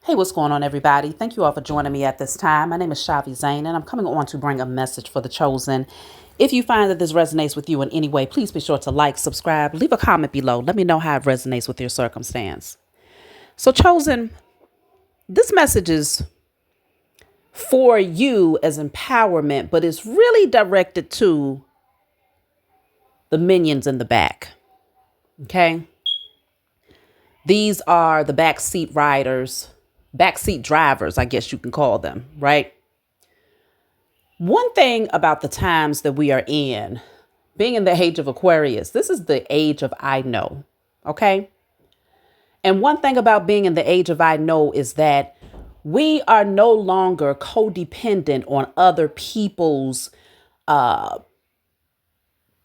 Hey, what's going on, everybody? Thank you all for joining me at this time. My name is Shavi Zain, and I'm coming on to bring a message for the chosen. If you find that this resonates with you in any way, please be sure to like, subscribe, leave a comment below. Let me know how it resonates with your circumstance. So, chosen, this message is for you as empowerment, but it's really directed to the minions in the back. Okay? These are the backseat riders, backseat drivers, I guess you can call them, right? One thing about the times that we are in, being in the age of Aquarius, this is the age of I know. Okay. And one thing about being in the age of I know is that we are no longer codependent on other people's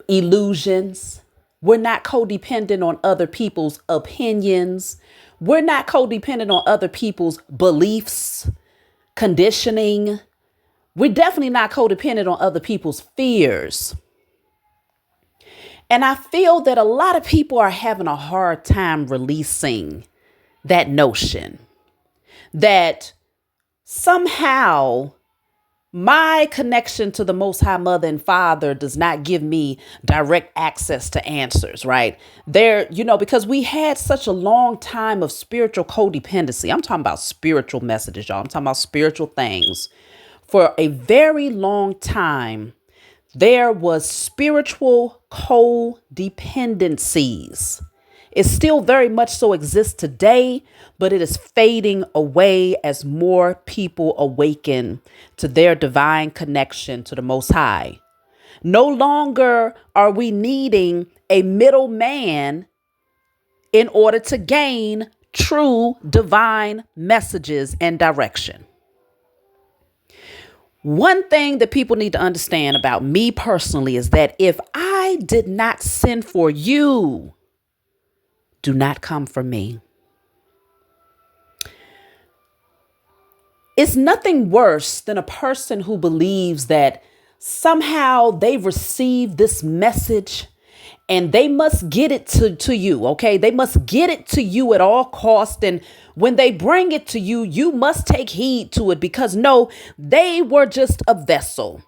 illusions. We're not codependent on other people's opinions. We're not codependent on other people's beliefs, conditioning. We're definitely not codependent on other people's fears. And I feel that a lot of people are having a hard time releasing that notion that somehow my connection to the Most High Mother and Father does not give me direct access to answers, right? Because we had such a long time of spiritual codependency. I'm talking about spiritual messages, y'all. I'm talking about spiritual things. For a very long time, there was spiritual codependencies. It still very much so exists today, but it is fading away as more people awaken to their divine connection to the Most High. No longer are we needing a middleman in order to gain true divine messages and direction. One thing that people need to understand about me personally is that if I did not send for you, do not come for me. It's nothing worse than a person who believes that somehow they've received this message and they must get it to you, okay? They must get it to you at all costs. And when they bring it to you, you must take heed to it because no, they were just a vessel.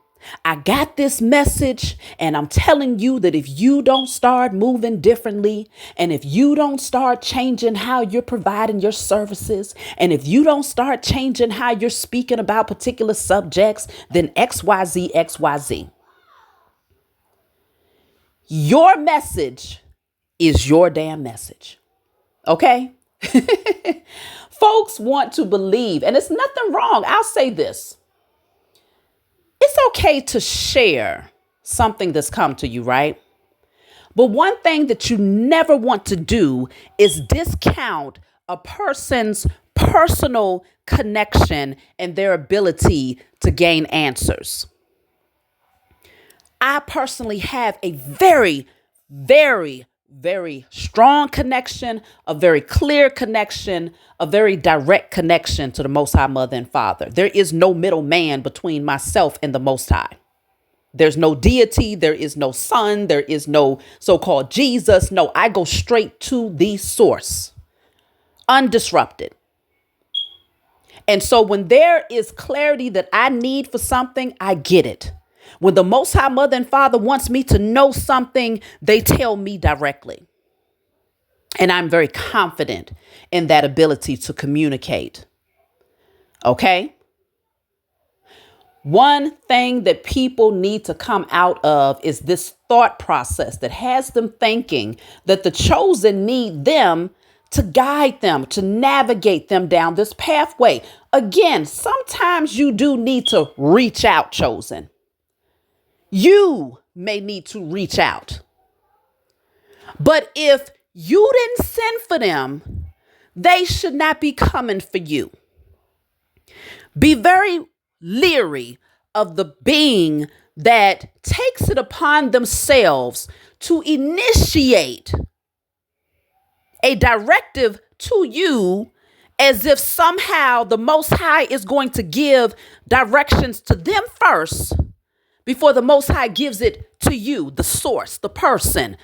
I got this message and I'm telling you that if you don't start moving differently and if you don't start changing how you're providing your services and if you don't start changing how you're speaking about particular subjects, then XYZ, XYZ. Your message is your damn message. Okay? Folks want to believe, and it's nothing wrong. I'll say this. It's okay to share something that's come to you, right? But one thing that you never want to do is discount a person's personal connection and their ability to gain answers. I personally have a very, very, very strong connection, a very clear connection, a very direct connection to the Most High Mother and Father. There is no middleman between myself and the Most High. There's no deity. There is no son. There is no so-called Jesus. No, I go straight to the source, undisrupted. And so when there is clarity that I need for something, I get it. When the Most High Mother and Father wants me to know something, they tell me directly. And I'm very confident in that ability to communicate. Okay? One thing that people need to come out of is this thought process that has them thinking that the chosen need them to guide them, to navigate them down this pathway. Again, sometimes you do need to reach out, chosen. You may need to reach out. But if you didn't send for them, they should not be coming for you. Be very leery of the being that takes it upon themselves to initiate a directive to you as if somehow the Most High is going to give directions to them first before the Most High gives it to you, the source, the person.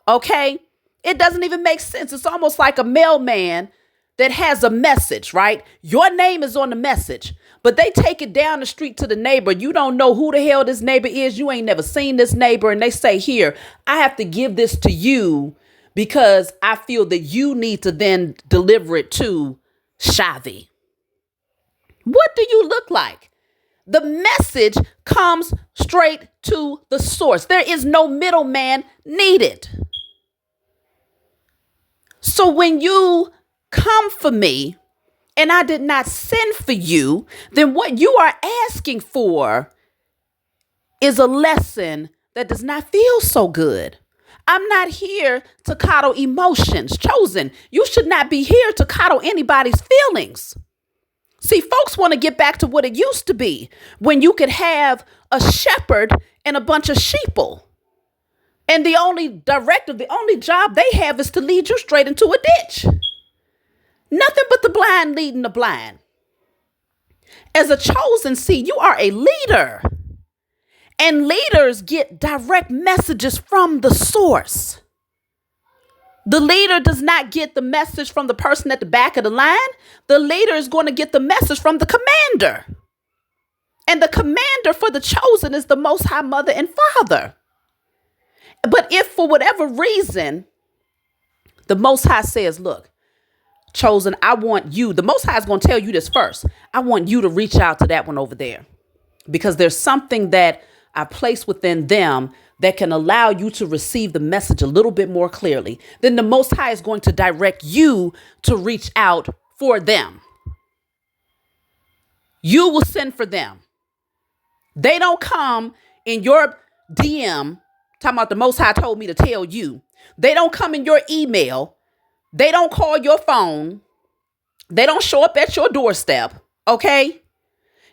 Okay? It doesn't even make sense. It's almost like a mailman that has a message, right? Your name is on the message, but they take it down the street to the neighbor. You don't know who the hell this neighbor is. You ain't never seen this neighbor. And they say, here, I have to give this to you because I feel that you need to then deliver it to Shavi. What do you look like? The message comes straight to the source. There is no middleman needed. So when you come for me and I did not send for you, then what you are asking for is a lesson that does not feel so good. I'm not here to coddle emotions. Chosen, you should not be here to coddle anybody's feelings. See, folks want to get back to what it used to be when you could have a shepherd and a bunch of sheeple. And the only directive, the only job they have is to lead you straight into a ditch. Nothing but the blind leading the blind. As a chosen seed, you are a leader. And leaders get direct messages from the source. The leader does not get the message from the person at the back of the line. The leader is going to get the message from the commander. And the commander for the chosen is the Most High Mother and Father. But if for whatever reason, the Most High says, look, chosen, I want you, the Most High is going to tell you this first. I want you to reach out to that one over there because there's something that I place within them that can allow you to receive the message a little bit more clearly. Then the Most High is going to direct you to reach out for them. You will send for them. They don't come in your DM talking about the Most High told me to tell you. They don't come in your email. They don't call your phone. They don't show up at your doorstep. Okay?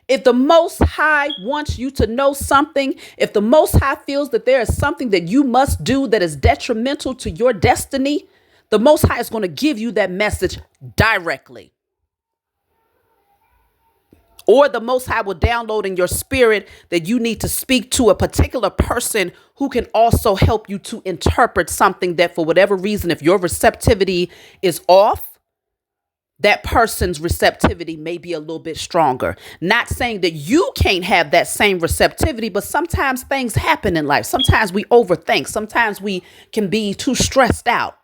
If the Most High wants you to know something, if the Most High feels that there is something that you must do that is detrimental to your destiny, the Most High is going to give you that message directly. Or the Most High will download in your spirit that you need to speak to a particular person who can also help you to interpret something that for whatever reason, if your receptivity is off, that person's receptivity may be a little bit stronger. Not saying that you can't have that same receptivity, but sometimes things happen in life. Sometimes we overthink. Sometimes we can be too stressed out.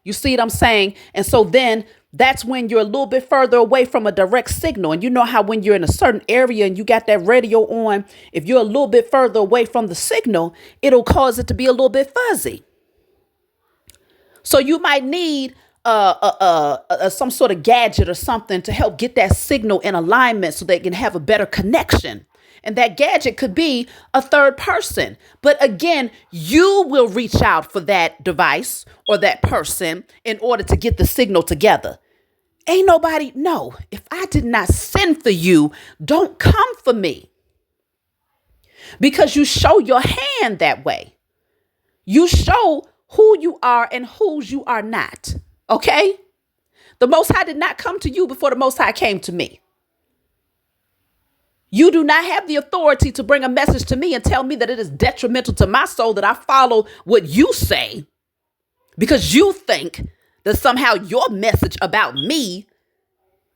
You see what I'm saying? And so then that's when you're a little bit further away from a direct signal. And you know how when you're in a certain area and you got that radio on, if you're a little bit further away from the signal, it'll cause it to be a little bit fuzzy. So you might need some sort of gadget or something to help get that signal in alignment so they can have a better connection. And that gadget could be a third person. But again, you will reach out for that device or that person in order to get the signal together. Ain't nobody, no, if I did not send for you, don't come for me. Because you show your hand that way. You show who you are and whose you are not. Okay? The Most High did not come to you before the Most High came to me. You do not have the authority to bring a message to me and tell me that it is detrimental to my soul that I follow what you say because you think that somehow your message about me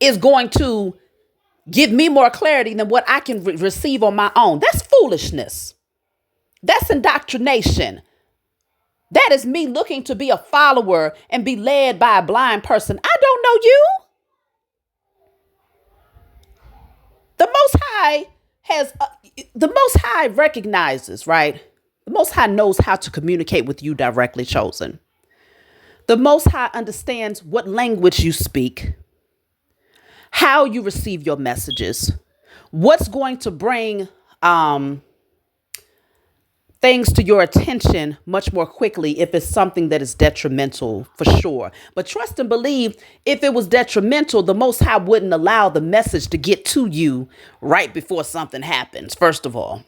is going to give me more clarity than what I can receive on my own. That's foolishness. That's indoctrination. That is me looking to be a follower and be led by a blind person. I don't know you. The Most High recognizes, right? The Most High knows how to communicate with you directly, chosen. The Most High understands what language you speak, how you receive your messages, what's going to bring things to your attention much more quickly if it's something that is detrimental, for sure. But trust and believe, if it was detrimental, the Most High wouldn't allow the message to get to you right before something happens, first of all.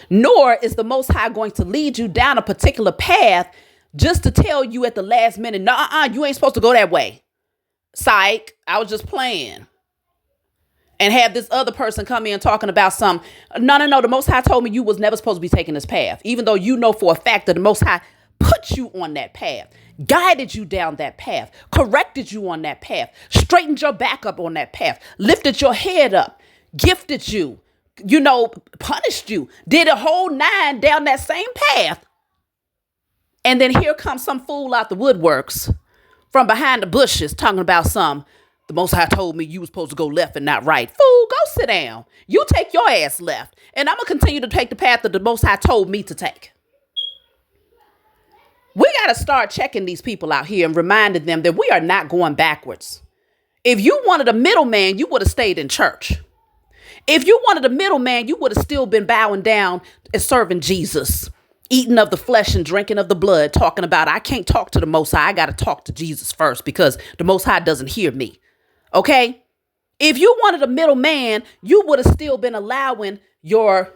Nor is the Most High going to lead you down a particular path just to tell you at the last minute, nah, you ain't supposed to go that way. Psych, I was just playing. And have this other person come in talking about some, no. The Most High told me you was never supposed to be taking this path. Even though you know for a fact that the Most High put you on that path, guided you down that path, corrected you on that path, straightened your back up on that path, lifted your head up, gifted you, punished you, did a whole nine down that same path. And then here comes some fool out the woodworks from behind the bushes talking about the Most High told me you was supposed to go left and not right. Fool, go sit down. You take your ass left. And I'm going to continue to take the path that the Most High told me to take. We got to start checking these people out here and reminding them that we are not going backwards. If you wanted a middleman, you would have stayed in church. If you wanted a middleman, you would have still been bowing down and serving Jesus, eating of the flesh and drinking of the blood, talking about, I can't talk to the Most High. I got to talk to Jesus first because the Most High doesn't hear me. Okay? If you wanted a middleman, you would have still been allowing your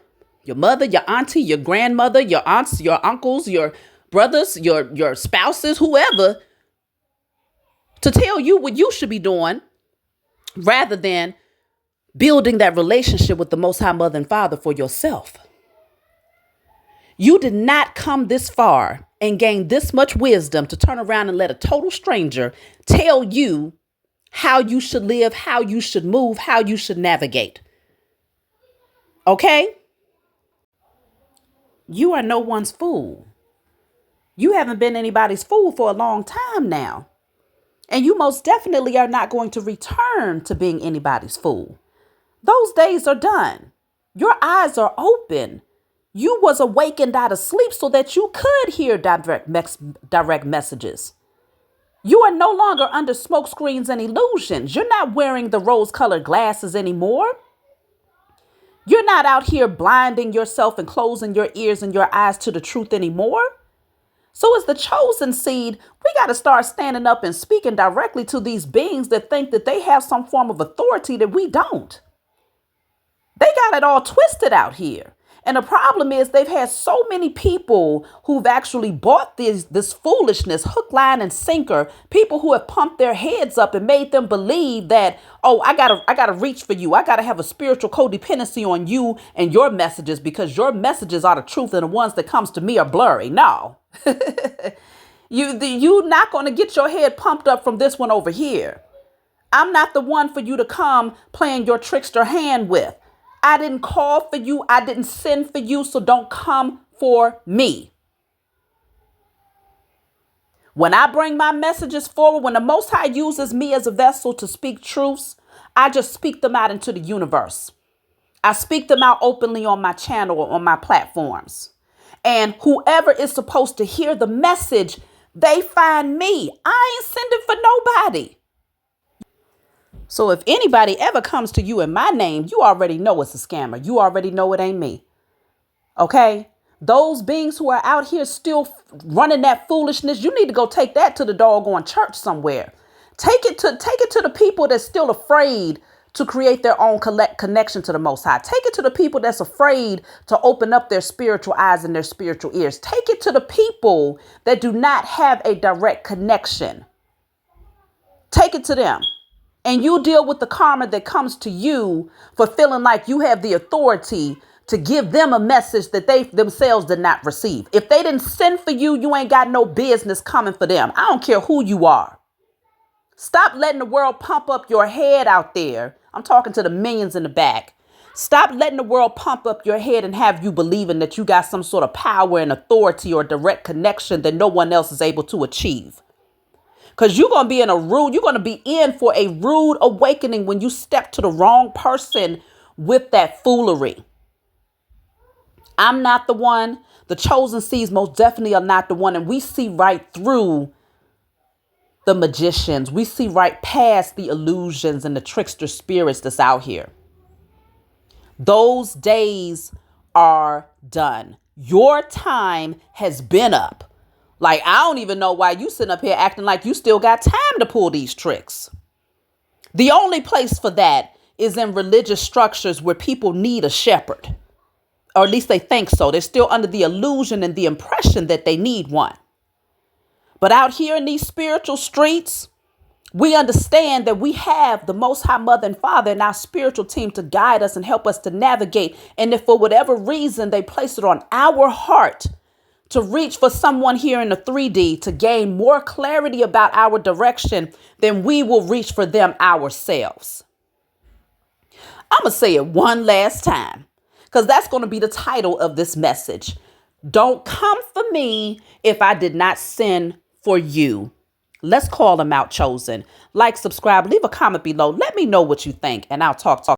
mother, your auntie, your grandmother, your aunts, your uncles, your brothers, your spouses, whoever, to tell you what you should be doing rather than building that relationship with the Most High Mother and Father for yourself. You did not come this far and gain this much wisdom to turn around and let a total stranger tell you how you should live, how you should move, how you should navigate. Okay? You are no one's fool. You haven't been anybody's fool for a long time now. And you most definitely are not going to return to being anybody's fool. Those days are done. Your eyes are open. You was awakened out of sleep so that you could hear direct messages. You are no longer under smoke screens and illusions. You're not wearing the rose-colored glasses anymore. You're not out here blinding yourself and closing your ears and your eyes to the truth anymore. So as the chosen seed, we got to start standing up and speaking directly to these beings that think that they have some form of authority that we don't. They got it all twisted out here. And the problem is they've had so many people who've actually bought this foolishness, hook, line, and sinker, people who have pumped their heads up and made them believe that, oh, I gotta reach for you. I gotta have a spiritual codependency on you and your messages because your messages are the truth and the ones that comes to me are blurry. No, you're not going to get your head pumped up from this one over here. I'm not the one for you to come playing your trickster hand with. I didn't call for you. I didn't send for you. So don't come for me. When I bring my messages forward, when the Most High uses me as a vessel to speak truths, I just speak them out into the universe. I speak them out openly on my channel or on my platforms. And whoever is supposed to hear the message, they find me. I ain't sending for nobody. So if anybody ever comes to you in my name, you already know it's a scammer. You already know it ain't me. Okay? Those beings who are out here still running that foolishness, you need to go take that to the doggone church somewhere. Take it to the people that's still afraid to create their own connection to the Most High. Take it to the people that's afraid to open up their spiritual eyes and their spiritual ears. Take it to the people that do not have a direct connection. Take it to them. And you deal with the karma that comes to you for feeling like you have the authority to give them a message that they themselves did not receive. If they didn't send for you, you ain't got no business coming for them. I don't care who you are. Stop letting the world pump up your head out there. I'm talking to the millions in the back. Stop letting the world pump up your head and have you believing that you got some sort of power and authority or direct connection that no one else is able to achieve. Because you're going to be you're going to be in for a rude awakening when you step to the wrong person with that foolery. I'm not the one. The chosen seeds most definitely are not the one. And we see right through the magicians. We see right past the illusions and the trickster spirits that's out here. Those days are done. Your time has been up. Like, I don't even know why you sitting up here acting like you still got time to pull these tricks. The only place for that is in religious structures where people need a shepherd. Or at least they think so. They're still under the illusion and the impression that they need one. But out here in these spiritual streets, we understand that we have the Most High Mother and Father and our spiritual team to guide us and help us to navigate. And if for whatever reason they place it on our heart to reach for someone here in the 3D to gain more clarity about our direction than we will reach for them ourselves. I'm going to say it one last time because that's going to be the title of this message. Don't come for me if I did not send for you. Let's call them out, chosen. Like, subscribe, leave a comment below. Let me know what you think, and I'll talk